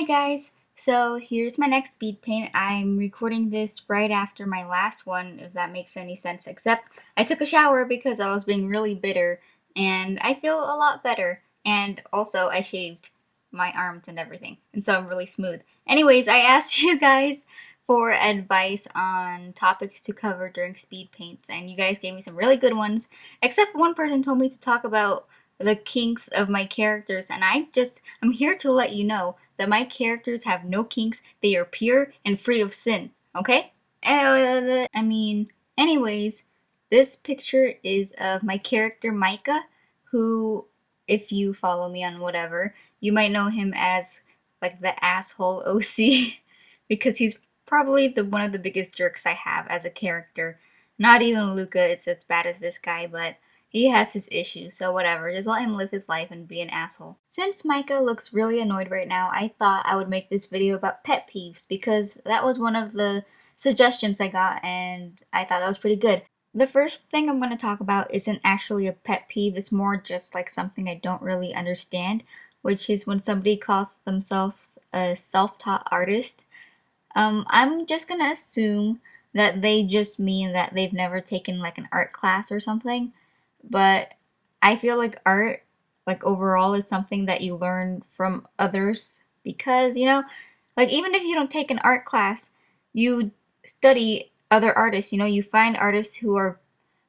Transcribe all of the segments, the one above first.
guys, so here's my next speed paint. I'm recording this right after my last one, if that makes any sense, except I took a shower because I was being really bitter and I feel a lot better. And also I shaved my arms and everything, and so I'm really smooth. Anyways, I asked you guys for advice on topics to cover during speed paints, and you guys gave me some really good ones, except one person told me to talk about the kinks of my characters, and I'm here to let you know that my characters have no kinks. They are pure and free of sin, okay? Anyways, this picture is of my character Micah, who, if you follow me on whatever, you might know him as like the asshole OC because he's probably one of the biggest jerks I have as a character. Not even Luca, it's as bad as this guy, but he has his issues, so whatever. Just let him live his life and be an asshole. Since Micah looks really annoyed right now, I thought I would make this video about pet peeves because that was one of the suggestions I got and I thought that was pretty good. The first thing I'm going to talk about isn't actually a pet peeve, it's more just like something I don't really understand, which is when somebody calls themselves a self-taught artist. I'm just gonna assume that they just mean that they've never taken like an art class or something, but I feel like art, like overall, is something that you learn from others because, like even if you don't take an art class, you study other artists, you find artists who are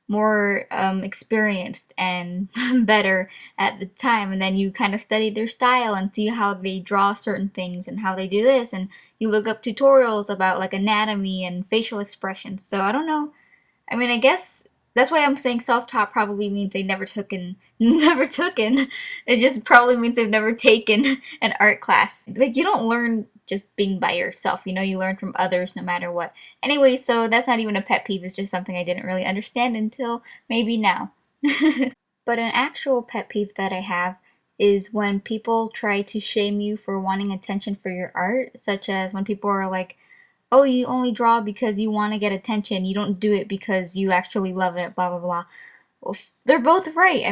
more experienced and better at the time, and then you kind of study their style and see how they draw certain things and how they do this, and you look up tutorials about like anatomy and facial expressions. So I don't know, I guess that's why I'm saying self-taught probably means they never never taken. It just probably means they've never taken an art class. Like you don't learn just being by yourself, you learn from others no matter what. Anyway, so that's not even a pet peeve, it's just something I didn't really understand until maybe now. But an actual pet peeve that I have is when people try to shame you for wanting attention for your art, such as when people are like, oh, you only draw because you want to get attention. You don't do it because you actually love it, blah, blah, blah. Well, they're both right.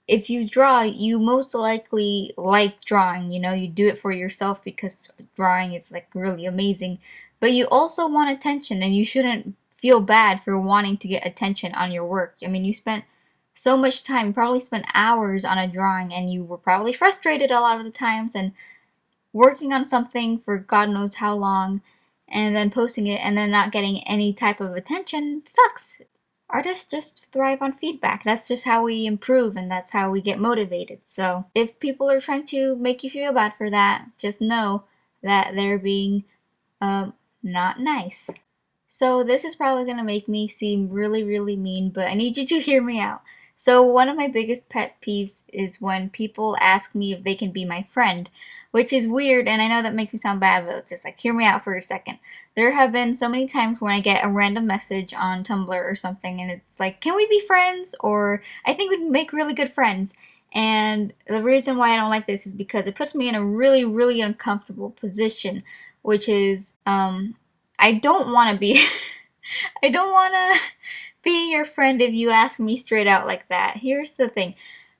If you draw, you most likely like drawing. You do it for yourself because drawing is like really amazing. But you also want attention, and you shouldn't feel bad for wanting to get attention on your work. You spent so much time, you probably spent hours on a drawing, and you were probably frustrated a lot of the times, and working on something for God knows how long and then posting it and then not getting any type of attention sucks. Artists just thrive on feedback. That's just how we improve and that's how we get motivated. So if people are trying to make you feel bad for that, just know that they're being not nice. So this is probably going to make me seem really, really mean, but I need you to hear me out. So one of my biggest pet peeves is when people ask me if they can be my friend, which is weird, and I know that makes me sound bad, but just like hear me out for a second. There have been so many times when I get a random message on Tumblr or something, and it's like, can we be friends? Or I think we'd make really good friends. And the reason why I don't like this is because it puts me in a really, really uncomfortable position, which is, I don't want to be, I don't want to be your friend if you ask me straight out like that. Here's the thing.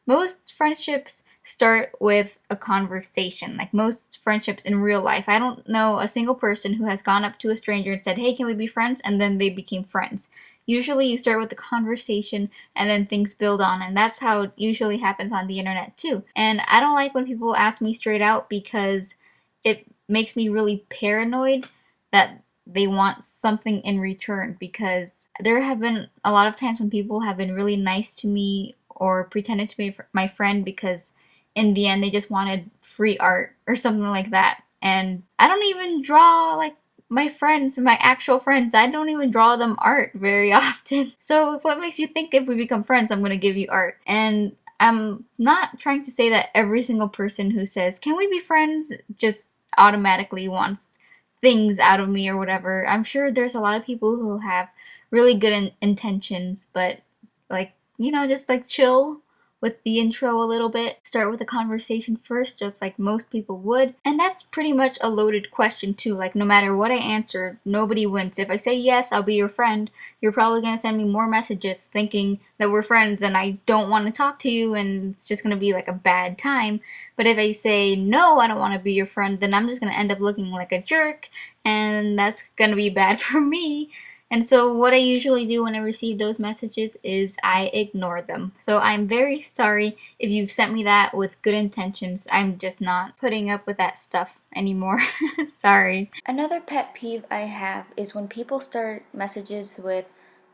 Most friendships start with a conversation, like most friendships in real life. I don't know a single person who has gone up to a stranger and said, hey, can we be friends? And then they became friends. Usually you start with a conversation and then things build on, and that's how it usually happens on the internet too. And I don't like when people ask me straight out because it makes me really paranoid that they want something in return, because there have been a lot of times when people have been really nice to me or pretended to be my friend because in the end they just wanted free art or something like that. And I don't even draw like my friends, my actual friends, I don't even draw them art very often. So what makes you think if we become friends I'm gonna give you art? And I'm not trying to say that every single person who says, can we be friends, just automatically wants things out of me or whatever. I'm sure there's a lot of people who have really good intentions, but like, just like chill with the intro a little bit. Start with a conversation first, just like most people would. And that's pretty much a loaded question too. Like no matter what I answer, nobody wins. If I say yes, I'll be your friend, you're probably gonna send me more messages thinking that we're friends and I don't want to talk to you and it's just gonna be like a bad time. But if I say no, I don't want to be your friend, then I'm just gonna end up looking like a jerk and that's gonna be bad for me. And so what I usually do when I receive those messages is I ignore them. So I'm very sorry if you've sent me that with good intentions. I'm just not putting up with that stuff anymore. Sorry. Another pet peeve I have is when people start messages with,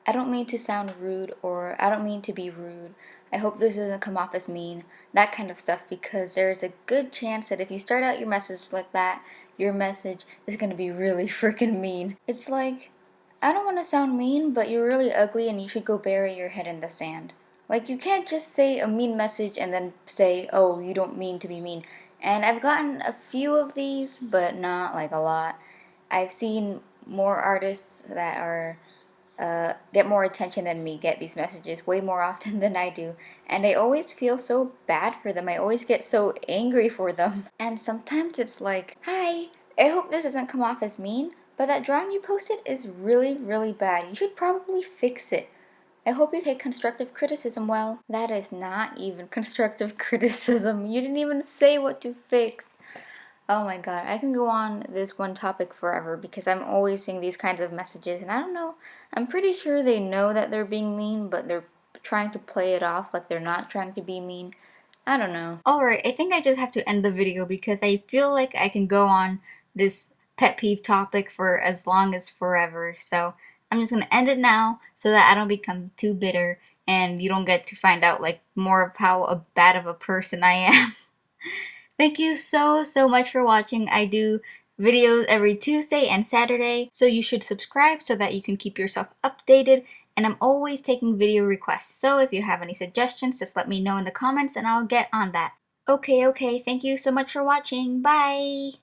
I don't mean to sound rude, or I don't mean to be rude. I hope this doesn't come off as mean. That kind of stuff, because there's a good chance that if you start out your message like that, your message is going to be really freaking mean. It's like, I don't want to sound mean, but you're really ugly and you should go bury your head in the sand. Like, you can't just say a mean message and then say, oh, you don't mean to be mean. And I've gotten a few of these, but not like a lot. I've seen more artists that are get more attention than me get these messages way more often than I do. And I always feel so bad for them. I always get so angry for them. And sometimes it's like, hi, I hope this doesn't come off as mean, but that drawing you posted is really, really bad. You should probably fix it. I hope you take constructive criticism well. That is not even constructive criticism. You didn't even say what to fix. Oh my god, I can go on this one topic forever because I'm always seeing these kinds of messages and I don't know, I'm pretty sure they know that they're being mean, but they're trying to play it off like they're not trying to be mean. I don't know. Alright, I think I just have to end the video because I feel like I can go on this pet peeve topic for as long as forever. So I'm just gonna end it now so that I don't become too bitter and you don't get to find out like more of how bad of a person I am. Thank you so much for watching. I do videos every Tuesday and Saturday, so you should subscribe so that you can keep yourself updated. And I'm always taking video requests, so if you have any suggestions, just let me know in the comments and I'll get on that. Okay, thank you so much for watching. Bye!